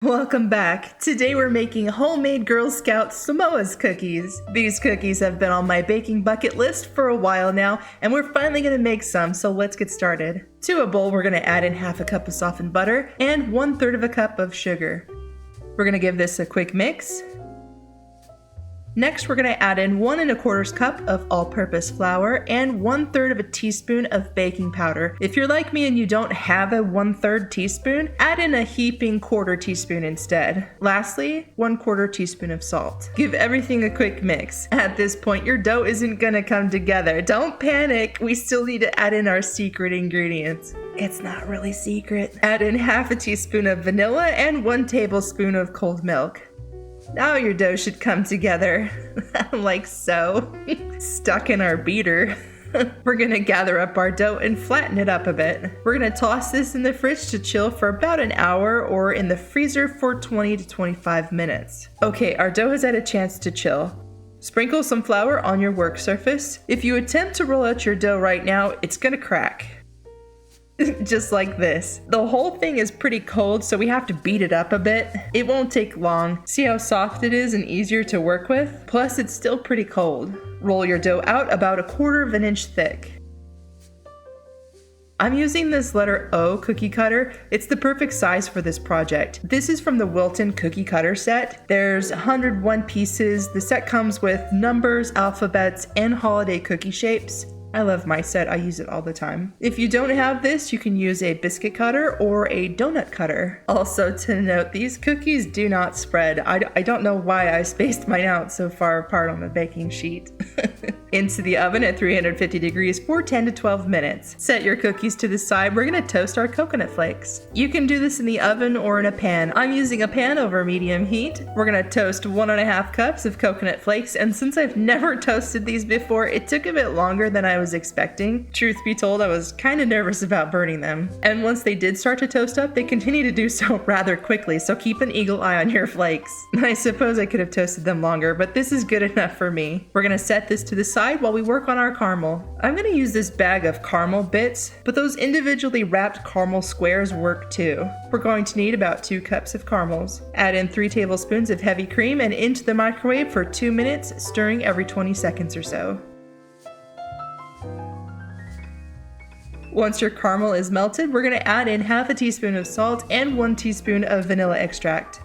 Welcome back. Today we're making homemade Girl Scout Samoa's cookies. These cookies have been on my baking bucket list for a while now, and we're finally going to make some, so let's get started. To a bowl, we're going to add in half a cup of softened butter and 1/3 of a cup of sugar. We're going to give this a quick mix. Next, we're going to add in 1 1/4 cup of all-purpose flour and 1/3 of a teaspoon of baking powder. If you're like me and you don't have a 1/3 teaspoon, add in a heaping 1/4 teaspoon instead. Lastly, 1/4 teaspoon of salt. Give everything a quick mix. At this point, your dough isn't going to come together. Don't panic. We still need to add in our secret ingredients. It's not really secret. Add in half a teaspoon of vanilla and 1 tablespoon of cold milk. Now your dough should come together, like so, stuck in our beater. We're gonna gather up our dough and flatten it up a bit. We're gonna toss this in the fridge to chill for about an hour or in the freezer for 20 to 25 minutes. Okay, our dough has had a chance to chill. Sprinkle some flour on your work surface. If you attempt to roll out your dough right now, it's gonna crack. Just like this. The whole thing is pretty cold, so we have to beat it up a bit. It won't take long. See how soft it is and easier to work with? Plus, it's still pretty cold. Roll your dough out about 1/4 inch thick. I'm using this letter O cookie cutter. It's the perfect size for this project. This is from the Wilton cookie cutter set. There's 101 pieces. The set comes with numbers, alphabets, and holiday cookie shapes. I love my set, I use it all the time. If you don't have this, you can use a biscuit cutter or a donut cutter. Also to note, these cookies do not spread. I don't know why I spaced mine out so far apart on the baking sheet. Into the oven at 350 degrees for 10 to 12 minutes. Set your cookies to the side. We're gonna toast our coconut flakes. You can do this in the oven or in a pan. I'm using a pan over medium heat. We're gonna toast 1 1/2 cups of coconut flakes, and since I've never toasted these before, it took a bit longer than I was expecting. Truth be told, I was kind of nervous about burning them. And once they did start to toast up, they continue to do so rather quickly, so keep an eagle eye on your flakes. I suppose I could have toasted them longer, but this is good enough for me. We're gonna set this to the side while we work on our caramel. I'm gonna use this bag of caramel bits, but those individually wrapped caramel squares work too. We're going to need about 2 cups of caramels. Add in 3 tablespoons of heavy cream and into the microwave for 2 minutes, stirring every 20 seconds or so. Once your caramel is melted, we're going to add in half a teaspoon of salt and 1 teaspoon of vanilla extract.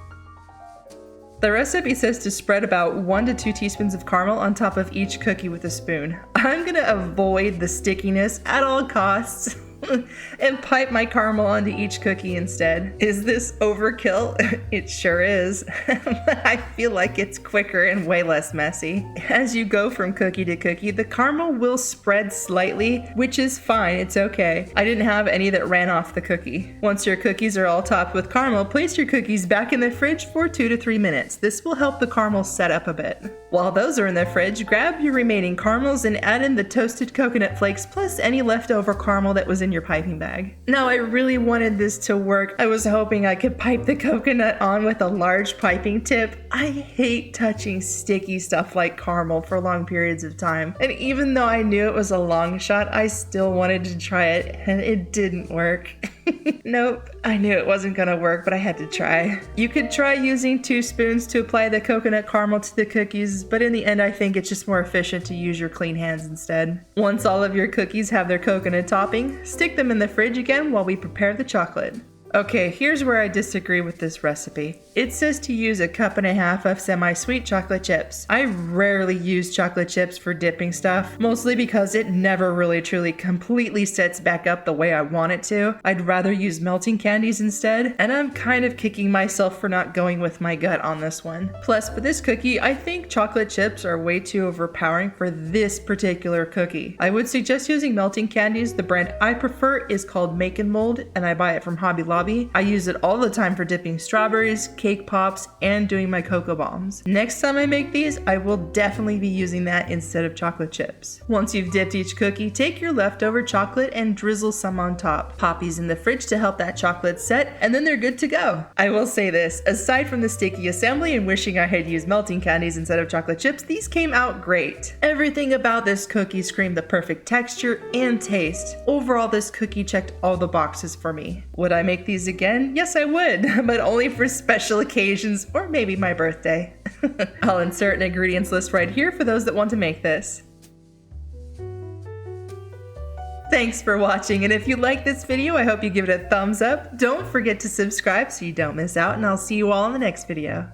The recipe says to spread about 1 to 2 teaspoons of caramel on top of each cookie with a spoon. I'm going to avoid the stickiness at all costs and pipe my caramel onto each cookie instead. Is this overkill? It sure is, but I feel like it's quicker and way less messy. As you go from cookie to cookie, the caramel will spread slightly, which is fine, it's okay. I didn't have any that ran off the cookie. Once your cookies are all topped with caramel, place your cookies back in the fridge for 2 to 3 minutes. This will help the caramel set up a bit. While those are in the fridge, grab your remaining caramels and add in the toasted coconut flakes plus any leftover caramel that was in your piping bag. Now, I really wanted this to work. I was hoping I could pipe the coconut on with a large piping tip. I hate touching sticky stuff like caramel for long periods of time. And even though I knew it was a long shot, I still wanted to try it, and it didn't work. Nope, I knew it wasn't gonna work, but I had to try. You could try using 2 spoons to apply the coconut caramel to the cookies, but in the end I think it's just more efficient to use your clean hands instead. Once all of your cookies have their coconut topping, stick them in the fridge again while we prepare the chocolate. Okay, here's where I disagree with this recipe. It says to use 1.5 cups of semi-sweet chocolate chips. I rarely use chocolate chips for dipping stuff, mostly because it never really truly completely sets back up the way I want it to. I'd rather use melting candies instead, and I'm kind of kicking myself for not going with my gut on this one. Plus, for this cookie, I think chocolate chips are way too overpowering for this particular cookie. I would suggest using melting candies. The brand I prefer is called Make and Mold, and I buy it from Hobby Lobby. I use it all the time for dipping strawberries, cake pops, and doing my cocoa bombs. Next time I make these, I will definitely be using that instead of chocolate chips. Once you've dipped each cookie, take your leftover chocolate and drizzle some on top. Pop these in the fridge to help that chocolate set, and then they're good to go. I will say this, aside from the sticky assembly and wishing I had used melting candies instead of chocolate chips, these came out great. Everything about this cookie screamed the perfect texture and taste. Overall, this cookie checked all the boxes for me. Would I make these these again? Yes, I would, but only for special occasions or maybe my birthday. I'll insert an ingredients list right here for those that want to make this. Thanks for watching, and if you like this video, I hope you give it a thumbs up. Don't forget to subscribe so you don't miss out, and I'll see you all in the next video.